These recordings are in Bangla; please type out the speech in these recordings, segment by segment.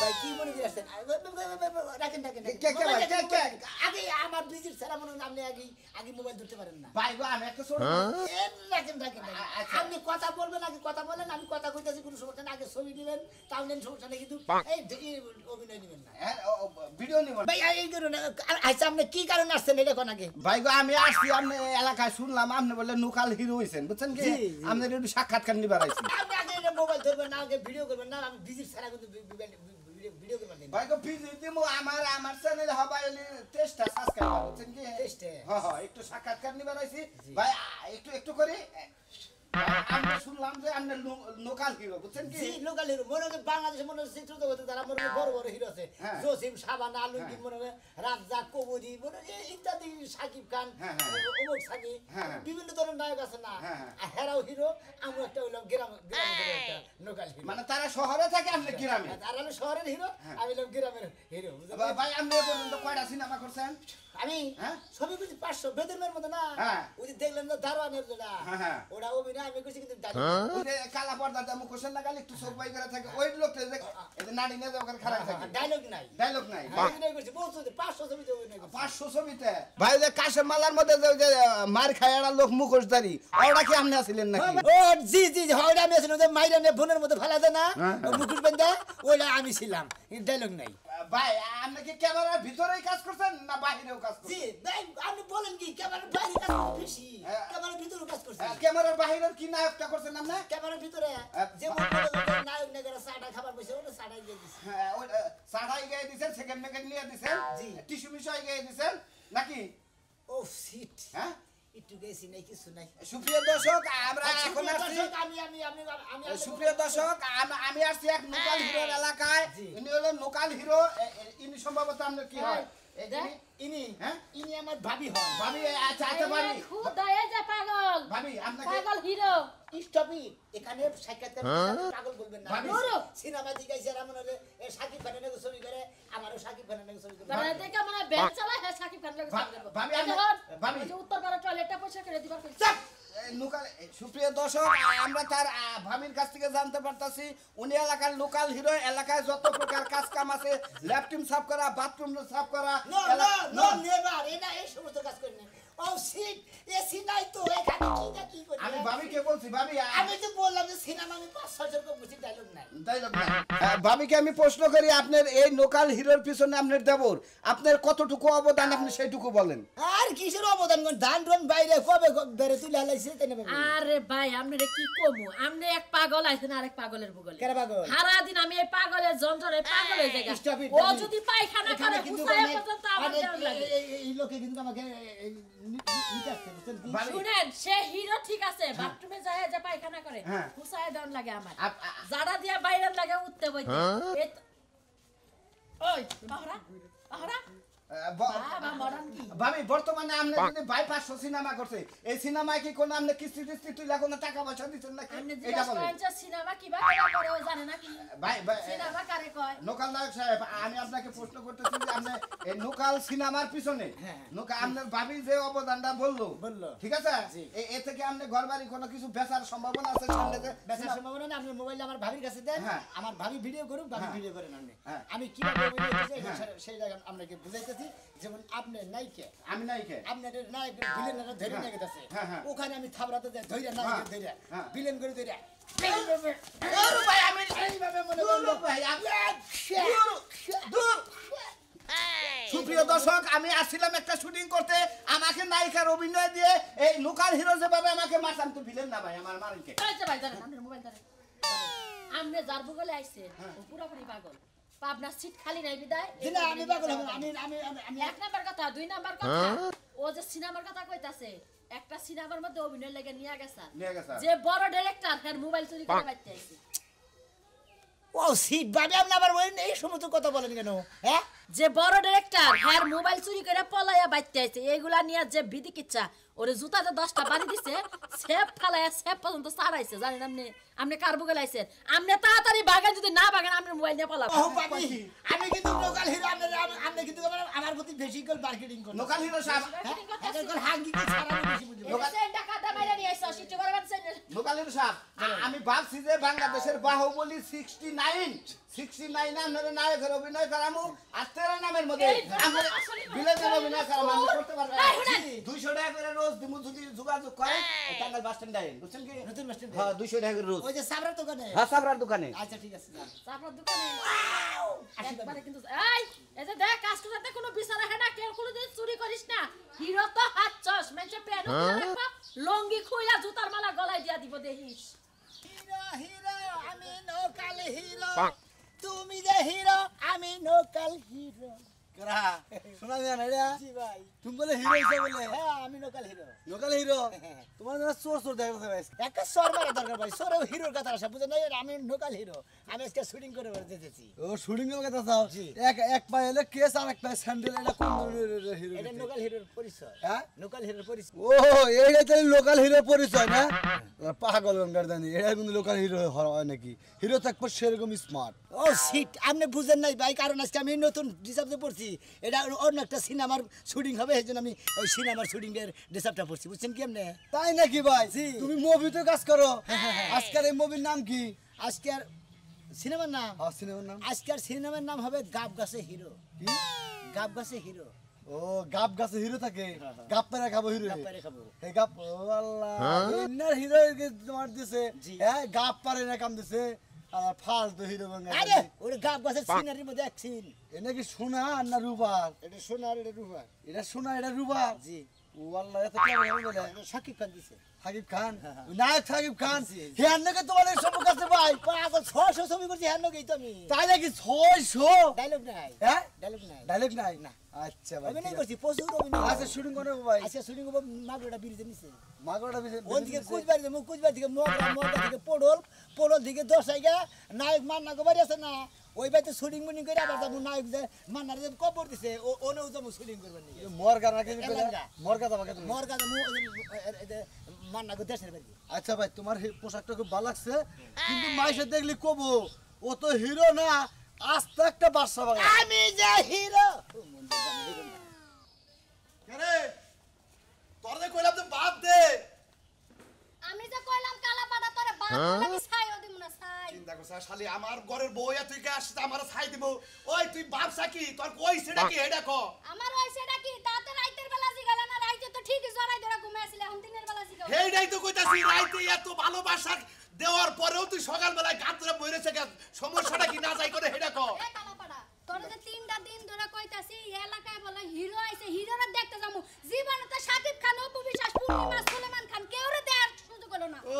ভাই কি মনে করে আসছেন রাখেন আগে আমার ভিজিট ছাড়া মনে হয় আপনি আগে মোবাইল ধরতে পারেন না ভাই গো আমি একটা ছোট রাখেন আপনি কথা বলবেন আগে কথা বলেন আমি কথা কইতেছি কোনো সমস্যা না আগে ছবি দিবেন তাও নেন সমস্যা নেই কিন্তু এই অভিনয় দিবেন না ভিডিও নিব ভাই এই করুন আচ্ছা আপনি কি কারণে আসছেন এটা কোন আগে ভাই গো আমি আসছি আপনি এলাকায় শুনলাম আপনি বলে লোকাল হিরো হইছেন বুঝছেন কি আপনার একটু সাক্ষাৎকার নিবার আইছি আপনি আগে এটা মোবাইল ধরবেন না আগে ভিডিও করবেন না আমি ভিজিট ছাড়া কিন্তু ভিডিও করবেন না ভাই গো ভিডিও দিমু আমার চ্যানেলে হবাই টেস্টটা সাবস্ক্রাইব বুঝছেন কি টেস্টে হ্যাঁ একটু সাক্ষাৎকার নিবার আইছি ভাই একটু করে আমরা শুনলাম যে আপনি লোকাল হিরো বুঝছেন কি জি লোকাল হিরো মনে হয় বাংলাদেশে মনে হয় চিত্র জগতে যারা মনে হয় বড় বড় হিরো আছে জসিম সাবানা আলমগীর মনে হয় রাজ্জাক কবরী মনে হয় ইত্যাদি সাকিব খান ওমর সানি বিভিন্ন ধরনের নায়ক আছে না হেরাও হিরো আমরা একটা হইলাম গ্রামের একটা লোকাল হিরো মানে তারা শহরে থাকে আপনি গ্রামে তারা হলো শহরের হিরো আমি হলাম গ্রামের হিরো ভাই আপনি পর্যন্ত কয়টা সিনেমা করছেন আমি ছবি করছি 500 বেদমের মতো না ওই যে দেখলেন না দারোয়ানের যেটা ওটা অভিনয় আমি করছি কিন্তু ওই যে কালা পর্দাতে মুখ কোশ্চেন না গালি একটু চোখ বাই করে থাকে ওই লোকটা যে এই নাড়ি নিয়ে যে ওখানে খারাপ থাকে ডায়লগ নাই অভিনয় করছি বহুত 500 ছবিতে অভিনয় করছি 500 ছবিতে ভাই যে কাশেম মালার মধ্যে যে মার খায়াড়া লোক মুখোশধারী ওটা কি আপনি আছিলেন নাকি ও জি ওটা আমি ছিলাম যে মাইরা নিয়ে বোনের মধ্যে ফেলা দেয় না মুখোশ বাঁধা ওটা আমি ছিলাম ডায়লগ নাই ভাই আপনি কি ক্যামেরার ভিতরেই কাজ করছেন না বাইরেও কাজ করছেন জি ভাই আপনি বলেন কি ক্যামেরার বাইরে কাজ বেশি ক্যামেরার ভিতরে কাজ করছেন ক্যামেরার বাইরের কি নায়কটা করছেন আপনি ক্যামেরার ভিতরে যে নায়ক নেগরা সাড়া খাবার বসে ওটা সাড়াই দিয়ে দিছে হ্যাঁ ওই সাড়াই গিয়ে দিবেন সেকেন্ড মেকেন্ড নিয়ে দিবেন জি টিস্যু মিশাই গিয়ে দিবেন নাকি ও সিট হ্যাঁ একটু গেছি নাই কিছু নাই সুপ্রিয় দর্শক আমরা এখন আসছি আমি সুপ্রিয় দর্শক আমি আসছি এক লোকাল হিরোর এলাকায় ইনি হলো লোকাল হিরো ইনি সম্ভবত আপনার কি হয় ইনি আমার ভাবি হয় ভাবি আচ্ছা ভাবি খুদায়ে যা পাগল ভাবি আপনাকে পাগল হিরো স্টপি এখানে সাক্ষাৎকার পাগল বলবেন না সিনেমা দিগাইছে আর মনে হয় সাকিব খানের নাকি ছবি করে আমারও সাকিব খানের নাকি ছবি করে মানে দেখে মনে ব্যাংক চালায় হ্যাঁ সাকিব খান লাগে ভাবি যে উত্তর পাড়া টয়লেটটা পয়সা করে দিবার কইছে লোকাল সুপ্রিয় দর্শক আমরা তার ভাবির কাছ থেকে জানতে পারতাছি উনি এলাকার লোকাল হিরো এলাকায় যত প্রকার কাজ কাম আছে ল্যাট্রিন সাফ করা বাথরুম সাফ করা নো নেভার এটা এই সমস্ত কাজ করেন ও সিট এসি নাই তো এখানে কি করি আমি ভাবিকে বলছি ভাবি আমি তো বললাম যে সিনেমা আমি 5-6 জন বুঝি ডায়লগ নাই ভাবিকে আমি প্রশ্ন করি আপনার এই লোকাল হিরোর পিছনে আপনার দেবর আপনার কতটুকু অবদান আপনি সেইটুকু বলেন আর কিসের অবদান কোন ধান রন বাইরে কবে বেরে তুলে হালাইছে তাই না আরে ভাই আপনারে কি কমু আপনি এক পাগল আইছেন আরেক পাগলের বুগলে কেন পাগল সারা দিন আমি এই পাগলের যন্ত্রণায় পাগল হয়ে যাই ও যদি পায়খানা করে হুসায়ে পর্যন্ত আমার দেওয়া লাগে এই লোকে কিন্তু আমাকে নিতাছে বুঝছেন কি শুনেন সে হিরো ঠিক আছে বাথরুমে যায় যে পায়খানা করে হুসায়ে দেওয়া লাগে আমার যারা দিয়া বাইরে লাগে উঠতে বইতে ওই আহরা ভাবি বর্তমানে আপনি যদি বাই 500 সিনেমা করছে এই সিনেমায় কি কোন আপনি কিস্তি টিস্তি তুই কোন টাকা পয়সা দিছেন নাকি এটা বলেন সিনেমা কিবা করে ও জানে নাকি ভাই সিনেমা কারে কয় লোকাল নায়ক সাহেব আমি আপনাকে প্রশ্ন করতেছি যে আপনি এই লোকাল সিনেমার পিছনে লোকাল আপনার ভাবি যে অবদানটা বললো ঠিক আছে এ থেকে আপনি ঘরবাড়ি কোনো কিছু বেচার সম্ভাবনা আছে সামনে যে বেচার সম্ভাবনা না আপনি মোবাইল আমার ভাবির কাছে দেন আমার ভাবি ভিডিও করুক ভাবি ভিডিও করেন আমি কিভাবে ভিডিও করছি সেই জায়গা আপনাকে বুঝাইতে যেমন আপনি নাইকে আমি নাইকে আপনাদের নায়ক ভিলেনরা ধরে নিয়ে গেছে ওখানে আমি থাবরাতে যাই ধইরা নায়ক ধইরা ভিলেন করে ধইরা ওরে ভাই আমি এইভাবে মনে করলো ভাই দূর সুপ্রিয় দর্শক আমি আসছিলাম একটা শুটিং করতে আমাকে নায়িকার অভিনয় দিয়ে এই লোকাল হিরো যেভাবে আমাকে মারতাম তো ভিলেন না ভাই আমার মারিকে আচ্ছা ভাই জানেন আপনার মোবাইল ধরে আমনে যার বুগলে আইছে ও পুরোপুরি পাগল পাবনা সিট খালি নাই বিদায় দিনা আমি পাগল আমি এক নাম্বার কথা দুই নাম্বার কথা ও যে সিনেমার কথা কইতাছে একটা সিনেমার মধ্যে অভিনয় লাগে নিয়া গেছে যে বড় ডাইরেক্টর এর মোবাইল চুরি করে বাইতে আইছে ও সিট ভাবে আপনি আবার বলেন এই সমস্ত কথা বলেন কেন হ্যাঁ যে বড় ডাইরেক্টর এর মোবাইল চুরি করে পলায়া বাইতে আইছে এইগুলা নিয়া যে বিধি কিচ্ছা ওরে জুতাতে 10টা বাড়ি দিছে সেফ ফালায়া সেফ পর্যন্ত সারাইছে জানেন আপনি কার বুগল আইছেন আপনি তাড়াতাড়ি ভাগেন যদি না ভাগেন আপনি মোবাইল নিয়ে পালাবেন ও বাবা আমি কিন্তু লোকাল হিরো আপনি কিন্তু আমার প্রতি বেশি করে মার্কেটিং করেন লোকাল হিরো সাহেব এখন হাঙ্গি কি ছাড়া বেশি বুঝি লোকাল টাকা দা মাইরা নিয়ে আইছো সিট করবেন লোকাল হিরো সাহেব আমি ভাবছি যে বাংলাদেশের বাহুবলী 69 69 আপনারা নায়কের অভিনয় করামু আর 13 নামের মধ্যে আমরা ভিলেনের অভিনয় করামু আমি করতে পারবো 200 টাকা করে রোজ দিমু যদি যোগাযোগ করেন টাঙ্গাইল বাস স্ট্যান্ডে আইন বুঝছেন কি নতুন বাস স্ট্যান্ডে হ্যাঁ 200 টাকা করে রোজ ওই যে সাবরার দোকানে হ্যাঁ সাবরার দোকানে আচ্ছা ঠিক আছে যান আপনার দোকানে একবারে কিন্তু এই যে দেখ কাস্টমারতে কোনো বিচার হয় না কেউ কোনো দিন চুরি করিস না হিরো তো হাতছস মেঞ্চে পেনো রাখবা লঙ্গি খুইলা জুতার মালা গলায় দিয়া দিব দেখিস হিরো হিরো আমি নোকাল হিরো তুমি যে হিরো আমি নোকাল হিরো করা শোনা যায় না রে জি ভাই তুমি বলে হিরো হিসেবে বলে হ্যাঁ আমি নোকাল হিরো লোকাল হিরো তোমার জন্য চোর চোর দেখা যাচ্ছে একটা সর মারা দরকার ভাই সরেও হিরোর কথা আসে বুঝেন না আমি নোকাল হিরো আমি আজকে শুটিং করে যেতেছি ও শুটিং এর কথা চাও এক এক পায়ে এলে কেস আর এক পায়ে স্যান্ডেল এটা কোন ধরনের হিরো এটা নোকাল হিরোর পরিচয় হ্যাঁ নোকাল হিরোর পরিচয় ও এইটা তাহলে লোকাল হিরো পরিচয় না পাগল গঙ্গার দানি এটা কিন্তু লোকাল হিরো হয় নাকি হিরো থাকবো সেরকম স্মার্ট ও সিট আপনি বুঝেন নাই ভাই কারণ আজকে আমি নতুন ডিসাবতে পড়ছি এটা অন্য একটা সিনেমার শুটিং হবে এই জন্য আমি ওই সিনেমার শুটিং এর ডিসাবটা পড়ছি বুঝছেন কি আপনি তাই নাকি ভাই জি। তুমি মুভিতে কাজ করো আজকের এই মুভির নাম কি আজকে আর সিনেমার নাম হ্যাঁ সিনেমার নাম আজকের সিনেমার নাম হবে গাব গাছে হিরো কি গাব গাছে হিরো ও গাব গাছে হিরো থাকে গাব পেরা খাবো হিরো গাব পেরে খাবো এই গাব ও আল্লাহ ইন্নার হিরো তোমার দিছে জি। হ্যাঁ গাব পারে না কাম দিছে আর ফালতু হিরো বাংলা আরে ওরে গাব গাছের সিনারির মধ্যে এক সিন এ নাকি সোনা আর না রুবার এটা সোনার এটা রূপা এটা সোনা এটা রুবার জি ও আল্লাহ এত কেমন বলে এটা শাকিব খান দিছে সাকিব খান হ্যাঁ। নায়ক সাকিব খান জি, জি। হ্যাঁ নাকি তোমার এই সম্পর্ক আছে ভাই পাগল 600 ছবি করছি হ্যাঁ নগেই তো আমি তাই নাকি 600 ডায়লগ নাই হ্যাঁ ডায়লগ নাই ডায়লগ নাই না আচ্ছা ভাই অভিনয় ঠিক আছে। করছি প্রচুর অভিনয় আচ্ছা শুটিং করে ভাই আচ্ছা শুটিং করবো মাগুরাটা ব্রিজে নিচে মাগোটা ওন দিকে কুচবাড়ি যাবো কুচবাড়ি থেকে মগরা থেকে পোড়ল থেকে দশাইগা নায়ক মান্না গোবারি আছে না ওই বাড়িতে শুটিং মুটিং করে আবার যাবো নায়ক যে মান্নার যে কবর দিছে ওনেও যাবো শুটিং করবার নিয়ে মরগা নাকি এলাঙ্গা। মরগা দাবা কেন মরগা মান্না গো দেশের বাড়ি আচ্ছা ভাই তোমার পোশাকটা খুব ভালো লাগছে কিন্তু মাইসে দেখলি কবো ও তো হিরো না আস্তে একটা বাদশা বাগা আমি যে হিরো কেরে তোর যে কইলাম যে বাদ দে আমি যে কইলাম কালা পাড়া তোরে বাপ লাগি ছাই ওদি মুনা ছাই চিন্তা করছ শালি আমার ঘরের বউয়া তুই কে আসছিস আমার ছাই দিব ওই তুই বাপসা কি তোর কই সেটা কি হেডা ক আমার হইছে নাকি তাতে রাইতের বেলা জিগালা না রাইতে তো ঠিকই জড়াই ধরে ঘুমাই আছিল এখন দিনের বেলা জিগাও হেডাই তো কইতাছি রাইতে এত ভালোবাসা দেওয়ার পরেও তুই সকাল বেলায় গাত ধরে বইরেছে সমস্যাটা কি না যাই করে হেডা ক এ কালা পাড়া তোর যে তিনটা দিন ধরে কইতাছি এই এলাকায় বলে হিরো আইছে হিরোরে দেখতে যামু জীবনে তো সাকিব খান অপু বিশ্বাস পূর্ণিমা সুলেমান খান কেউরে দেয়ার সুযোগ হলো না ও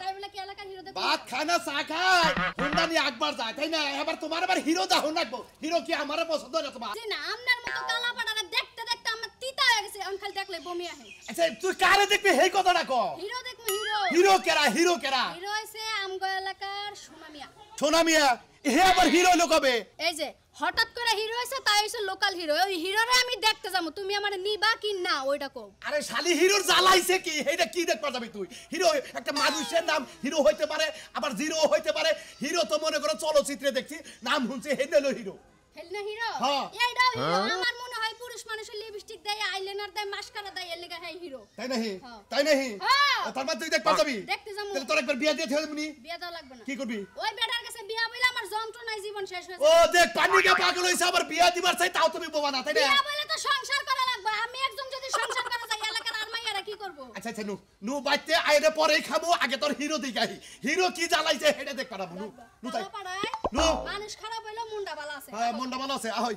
তাই বলে কি এলাকার হিরো দেখো ভাত খায় না চা খায় হুন্ডা নিয়ে একবার যায় তাই না এবার তোমার আবার হিরো দাও নাকবো হিরো কি আমার পছন্দ না তোমার জি না আমনার মতো কালা পাড়ারে দেখতে দেখতে আমার তিতা হয়ে গেছে এখন খালি দেখলে বমি আহে আচ্ছা তুই কারে দেখবি এই কথাটা ক হিরো দেখমু হিরো হিরো কেরা হিরো কেরা হিরো হইছে আমগো এলাকার সোনামিয়া সোনা মিয়া হে আবার হিরো লোকবে এই যে হঠাৎ করে হিরো হইছে তাই হইছে লোকাল হিরো ওই হিরোরে আমি দেখতে যাবো তুমি আমারে নিবা কি না ওইটা কও আরে শালি হিরোর জ্বালাইছে কি এইটা কি দেখতে যাবি তুই হিরো একটা মানুষের নাম হিরো হইতে পারে আবার জিরো হইতে পারে হিরো তো মনে করো চলচ্চিত্রে দেখছি নাম শুনছে হেনেলো হিরো হেলনা হিরো হ্যাঁ। এইটাও হিরো আমার মনে হয় পুরুষ মানুষের লিপস্টিক দেয় আইলাইনার দেয় মাস্কারা দেয় এর লাগা হ্যাঁ হিরো তাই নাহি হ্যাঁ। তাই নাহি হ্যাঁ। তার মানে তুই দেখতে যাবি দেখতে যাবো। তাহলে তোর একবার বিয়া দিয়ে থেলমনি বিয়া দেওয়া লাগবে না কি করবি ওই বেটার কাছে বিয়া বইলে আমার যন্ত্রণায় জীবন শেষ হয়ে ও যাবে দেখ পানিকে পাগল হইছে আবার বিয়া দিবার চাই তাও তুমি বোবা না তাই না বিয়া বইলে তো সংসার করা লাগবে আমি একজন যদি সংসার করা যাই এলাকার আর মাইয়ারা কি করব আচ্ছা আচ্ছা নু বাইতে আইরে পরেই খাবো আগে তোর হিরো দিগাই হিরো কি জ্বালাইছে হেডে দেখ পারাবো নু তাই কালা পাড়ায় নু মানুষ খারাপ হইলো মুন্ডা বালা আছে হ্যাঁ মনটা ভালো আছে আহই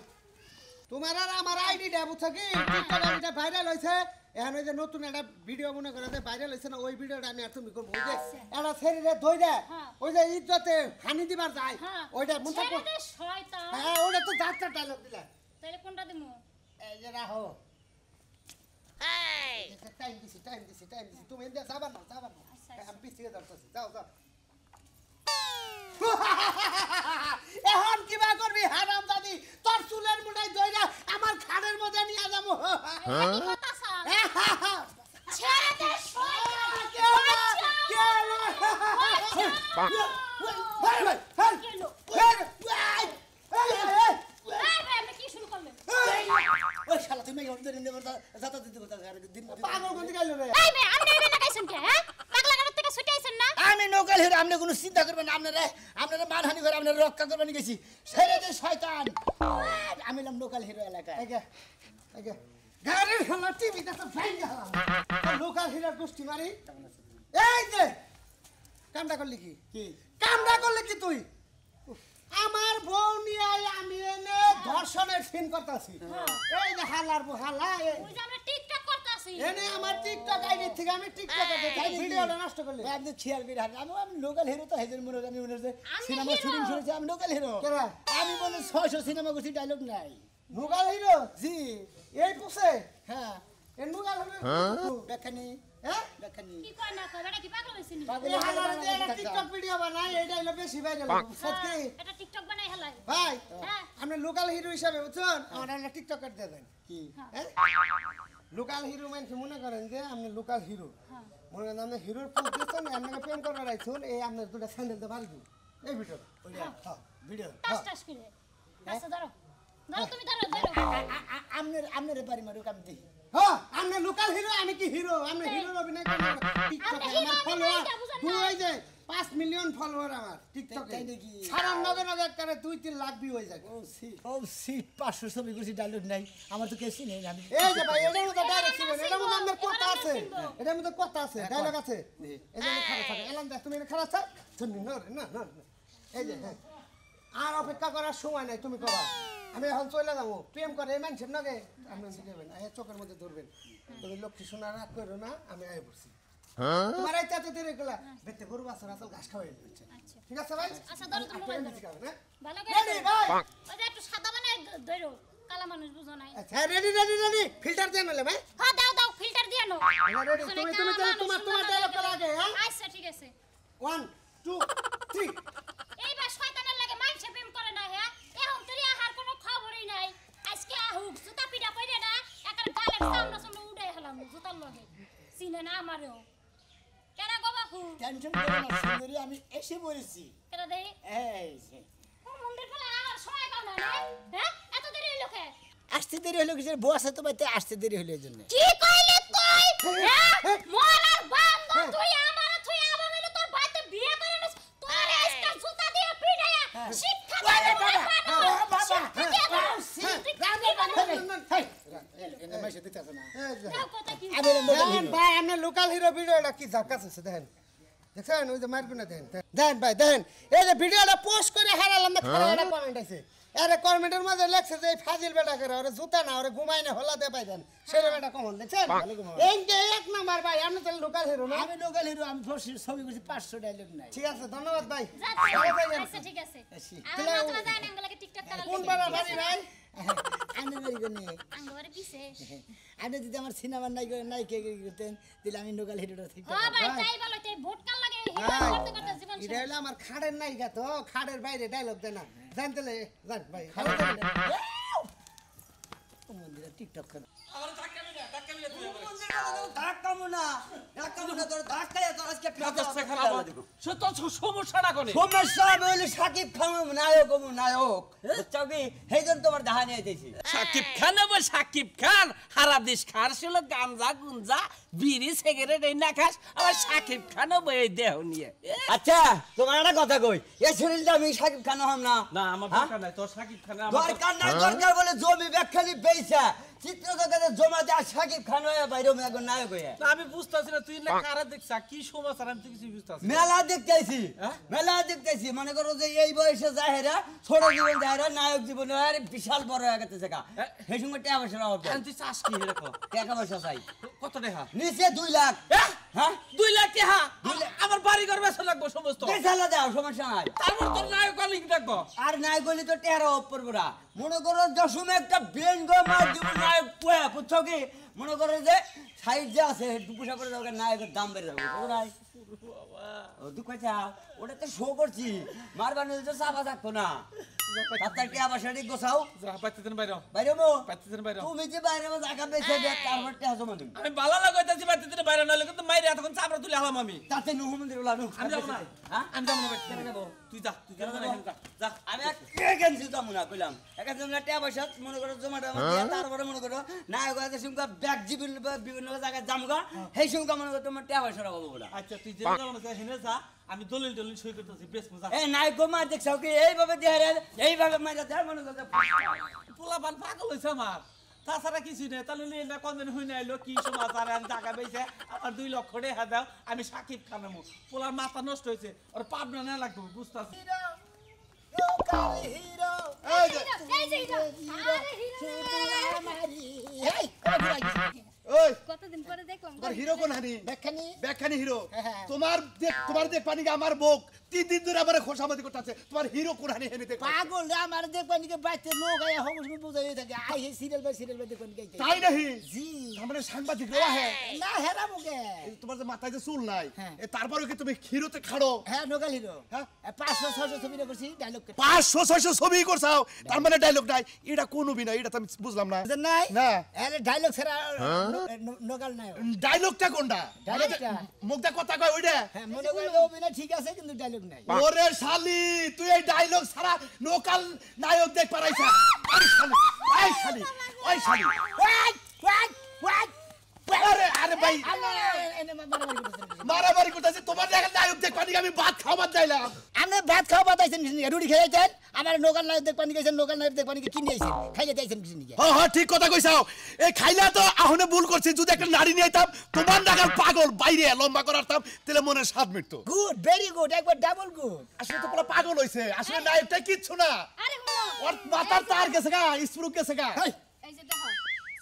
তোমার আর আমার আইডিটা বুঝছো কি এটা ভাইরাল হয়েছে এখন ওই যে নতুন একটা ভিডিও মনে করে যে ভাইরাল হয়েছে না ওই ভিডিওটা আমি আর তুমি করবো ওই যে একটা শরীরে ধই দেয় হ্যাঁ। ওই যে ইজ্জতে হানি দিবার যায় হ্যাঁ ওইটা মনে থাকবো ছেলেটা শয়তান হ্যাঁ ওটা তো যাত্রা ডায়লগ দিলা তাইলে কোনটা দিমু এই যে রাহো টাইম দিছি তুমি এদিকে যাবা না আচ্ছা। আমি পিছিয়ে যাচ্ছি যাও এখন কিবা করবি হারাম দাদি তোর চুলের মুঠাই ধইরা আমার খাড়ের মধ্যে নিয়ে যাবো কি কথা স্যার ছেলেটা আমি কি শুরু করলেন ওই শালা তুমি যাতা দিতে দিন পাগল কোন দিকে গেল রে এই বে আপনি এখানে লাগাইছেন কে হ্যাঁ পাগলা গাড়ি থেকে ছুটে আইছেন না আমি নৌকা লোকাল হিরো আপনি কোনো চিন্তা করবেন না আপনারা মানহানি করে আপনারা রক্ষা করবেন গেছি ছেড়ে দে শয়তান আমি হলাম লোকাল হিরো এলাকায় গাড়ির হলো টিভিতে তো ভাই গেলাম লোকাল হিরোর গোষ্ঠী মারি এই যে কামটা করলি কি কামটা করলি কি তুই আমার বউ নিয়ে আমি এনে ধর্ষণের সিন করতেছি এই যে হালার হালা ওই যে আমরা টিকটক করতেছি এনে আমার টিকটক আইডি থেকে আমি টিকটক করতে চাই ভিডিওটা নষ্ট করলি আপনি ছিয়ার বির হাত আমি লোকাল হিরো তো হেজের মনে আমি মনে হচ্ছে সিনেমা শুটিং শুনেছি আমি লোকাল হিরো কেরা? আমি মনে 600 সিনেমা করছি ডায়লগ নাই লোকাল হিরো জি এই পুষে হ্যাঁ এ লোকাল হিরো দেখানি হ্যাঁ দেখানি কি কয় না কয় এটা কি পাগল হইছে নি এই হালার যে একটা টিকটক ভিডিও বানাই এইটা হলো বেশি ভাইরাল সত্যি এটা টিকটক বানাই হেলাই ভাই হ্যাঁ আপনি লোকাল হিরো হিসাবে বুঝছেন আমার একটা টিকটক করতে দেন কি লোকাল হিরো মানে মনে করেন যে আপনি লোকাল হিরো মনে করেন আপনি হিরোর পোস্ট দিচ্ছেন আপনাকে প্রেম করবার আইছুন এই আপনার দুটো স্যান্ডেল দিয়ে মারি দিন এই ভিডিও ভিডিও টাস টাস করে আচ্ছা ধরো তুমি ধরো আপনার বাড়ি মারুক আমি দেখি হ্যাঁ আপনি লোকাল হিরো আমি কি হিরো আপনি হিরোর অভিনয় করেন টিকটকে আমার ফলোয়ার দুই যে 5 মিলিয়ন ফলোয়ার আমার টিকটকে তাই নাকি? সারা নগর করে 2-3 লাখ ভিউ হয়ে যায় ও সিট 500 ছবি করছি ডায়লগ নাই আমার তো কেসি নেই আমি এই যে ভাই এটার মধ্যে ডাইরেক্ট ছিলেন এটার মধ্যে আপনার কথা আছে এটার মধ্যে কথা আছে ডায়লগ আছে এই যে খারাপ থাকে এলাম দেখ তুমি খারাপ থাক শুনি না না এই যে হ্যাঁ আর অপেক্ষা করার সময় নাই তুমি কবা আমি এখন চলে যাবো প্রেম করে এই মানুষের নাকি আপনি দেবেন এই চোখের মধ্যে ধরবেন তুমি লক্ষ্মী সোনা রাগ করো না আমি আয় পড়ছি তোমার এই তাতে দেরি গেলা বেতে গরু বাছর আসল ঘাস খাওয়াই দিচ্ছে ঠিক আছে ভাই আচ্ছা ধরো তুমি মোবাইল বেশি খাবে না ভালো রেডি করে ভাই ওই যে একটু সাদা বানাই ধরো কালা মানুষ বুঝো নাই আচ্ছা রেডি ফিল্টার দিয়ে নেলে ভাই হ্যাঁ দাও ফিল্টার দিয়ে নাও রেডি তুমি তোমার ডায়লগ করা আগে হ্যাঁ আচ্ছা ঠিক আছে 1 2 3 এইবার শয়তানের লাগে মাইনছে প্রেম করে না হ্যাঁ এখন তুই আহার কোনো খবরই নাই আজকে আহুক জুতা পিটা কইরে না একটা গালের সামনে উড়াই হলাম জুতার লগে চিনে না আমারও কেন গো বাপু টেনশন করে না সুন্দরী আমি এসে পড়েছি কেন দেই এই যে ও মন্দির ফেলা আর সময় পাও না হ্যাঁ এত দেরি লোকে আসতে দেরি হলো কিছু বউ আছে তো বাইতে আসতে দেরি হলো এই জন্য কি কইলে তুই হ্যাঁ মরার বান্দা তুই আমার তুই আমার মিলে তোর বাইতে বিয়ে করে নিস তোর আজকে জুতা দিয়ে পিটায়া শিক্ষা দে ভাই আপনি লোকাল হিরো ভিডিওটা কি ঝাকাস আছে দেখেন দেখেন ওই যে মারবো না দেখেন ভাই দেখেন এই যে ভিডিওটা পোস্ট করে হারালাম না খারাপ কমেন্ট আছে আরে কমেন্টের মধ্যে লেখছে যে ফাজিল বেটা করে ওরে জুতা না ওরে ঘুমাই না হলা দে পাইছেন সেটা বেটা কমন দেখছেন এই যে এক নাম্বার ভাই আপনি তো লোকাল হিরো না আমি লোকাল হিরো আমি ছবি করছি 500 ডায়লগ নাই ঠিক আছে ধন্যবাদ ভাই আচ্ছা ঠিক আছে আমার মাত্র জানেন আঙ্গলাকে টিকটক করা কোন পাড়া বাড়ি ভাই আমি বাড়ি কোনে আঙ্গলারে পিছে আপনি যদি আমার সিনেমার নাই কে করতেন তাহলে আমি লোকাল হিরোটা ঠিক হ্যাঁ ভাই তাই বলো তাই ভোট কাল লাগে হিরো করতে করতে জীবন এটা হলো আমার খাড়ের নাই গা তো খাড়ের বাইরে ডায়লগ দেয় না জানতেলে জান ভাই মন্দিরে টিকটক করে সমস্যা বলে সাকিব খান নায়ক নায়ক বুঝছো কি সেই জন্য তোমার দেখা নিয়ে যেতেছি সাকিব খান বল সাকিব খান হারা দেশ খার ছিল গাঞ্জা গুঞ্জা বিড়ি সিগারেট এই না খাস আবার সাকিব খান বই দেহ নিয়ে আচ্ছা তোমার একটা কথা কই এই শরীরটা আমি সাকিব খান হম না না আমার দরকার নাই তোর সাকিব খান দরকার নাই দরকার বলে জমি ব্যাখ্যালি বেইছা চিত্র জগতে জমা দেয়া সাকিব খান হয়ে বাইরে একজন নায়ক হয়ে আমি বুঝতাছি না তুই না কারা দেখছ কি সমাচার আমি তো কিছু বুঝতাছি মেলা দেখতেছি মনে করো যে এই বয়সে যাহেরা ছোট জীবন যাহেরা নায়ক জীবনে আরে বিশাল বড় হয়ে গেছে জায়গা সেই সময় টাকা পয়সা অভাব তুই চাস কি এরকম টাকা পয়সা চাই কত টাকা নিচে 2 লাখ হ্যাঁ 2 লাখ টাকা আমার বাড়ি ঘর বেচা লাগবে সমস্ত বেচালা দাও সমস্যা নাই তারপর তোর নায়ক আলিক দেখবো আর নায়ক হলি তো টেরা অপর বড়া মনে করো দশমে একটা বেঙ্গ মার জীবন নায়ক পোয়া বুঝছো কি মনে করো যে সাইড যে আছে দুপুষা করে দরকার নায়কের দাম বেড়ে যাবে বুঝো নাই দুঃখ চাও ওটা তো শো করছি মারবার নিলে তো চাপা থাকতো না আপনার কে আবার শাড়ি গোছাও যা পাইতেছেন বাইরে বাইরে মো পাইতেছেন বাইরে তুমি যে বাইরে জায়গা বেছে দে তারপর টেহা জমা দিবি আমি ভালো লাগাইতেছি পাইতেছেন বাইরে নালে কিন্তু মাইরে এতক্ষণ চাপড়া তুলে হলাম আমি তাতে নুহ মন্দির লানু আমি যাব না হ্যাঁ আমি যাব না বাইরে যাব তুই যা তুই কেন যা যা আমি এখানে যাবো না কইলাম একা জমা টেহা পয়সা মনে করো জমাটা তারপরে মনে করো নায়ক আছে সুমকা ব্যাগ বিভিন্ন জায়গায় জামগা সেই সুমকা মনে করো তোমার টেহা পয়সা রাখবো বলা আচ্ছা তুই যে যাব না হেনে যা আমি দলিল দলিল সই করতেছি বেশ মজা এই নায়ক মার দেখছো কি এইভাবে দেহারে এইভাবে মারা দেয় মনে করতে পোলা পান পাগল হইছে আমার তাছাড়া কিছু নেই তাহলে এটা কোনদিন হই নাইলো কি সমাচার আমি টাকা পেয়েছে আমার 2 লক্ষ টাকা দাও আমি সাকিব খানের মু পোলার মাথা নষ্ট হয়েছে ওর পাবনা না লাগবে বুঝতাছি লোকাল হিরো এই যে এই যে হিরো আরে হিরো এই ওই কতদিন পরে দেখলাম তোমার হিরো কোন হানি দেখখানি ব্যাখ্যানি হিরো হ্যাঁ। তোমার দেখ পানি আমার মুখ 3 দিন ধরে আমারে খোসামতি করতেছে তোমার হিরো কোন হানি হেনে দেখ পাগল রে আমার দেখবানি কে বাইতে লোক আয়া হবস মে বুঝাই থাকে আই হে সিরিয়াল বাই দেখবানি গাইতে তাই নাহি জি আমরা সাংবাদিক রোয়া হে না হেরা মুকে তোমার যে মাথায় যে চুল নাই হ্যাঁ। তারপরে কি তুমি হিরোতে খাড়ো হ্যাঁ লোকাল হিরো হ্যাঁ? 500 600 ছবি করছি ডায়লগ 500 600 ছবি করছাও তার মানে ডায়লগ নাই এটা কোন অভিনয় এটা তো আমি বুঝলাম না নাই না আরে ডায়লগ ছাড়া লোকাল নাই ডায়লগটা কোনটা ডায়লগটা মুখটা কথা কয় ওইটা হ্যাঁ মনে করে অভিনয় ঠিক আছে কিন্তু ডায়লগ নাই ওরে শালি তুই এই ডায়লগ ছাড়া লোকাল নায়ক দেখ পারাইছ ওই শালি আরে আরে ভাই মারামারি করতেছে তোমার দেখা নায়ক দেখ পানি আমি ভাত খাবার দিলাম আমি ভাত খাওয়া বাতাইছেন রুটি খাইছেন আমার লোকাল নায়ক দেখ পানি গেছেন লোকাল নায়ক দেখ পানি কিনে আইছেন খাইলে যাইছেন কিছু নিয়ে হ্যাঁ হ্যাঁ ঠিক কথা কইছাও এই খাইলা তো আহনে ভুল করছি যদি একটা নারী নিয়ে আইতাম তোমার নাগাল পাগল বাইরে লম্বা করাতাম তাহলে মনে স্বাদ মিটতো গুড ভেরি গুড একবার ডাবল গুড আসলে তো পুরো পাগল হইছে আসলে নায়কটা কিচ্ছু না আরে হুনো ওর মাথার তার গেছে গা স্প্রুক গেছে গা এই যে দেখো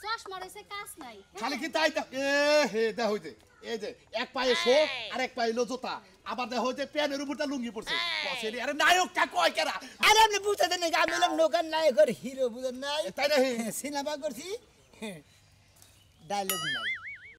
চশমা রইছে কাজ নাই খালি কি তাই এ হে দেখ হইতে এই যে এক পায়ে শো আর এক পায়ে জুতা আবার দেখ হইতে প্যানের উপরটা লুঙ্গি পড়ছে কসেরি আরে নায়কটা কয় কেরা আরে আপনি বুঝতে দেন আমি হলাম লোকাল নায়কের হিরো বুঝেন নাই তাই না সিনেমা করছি ডায়লগ নাই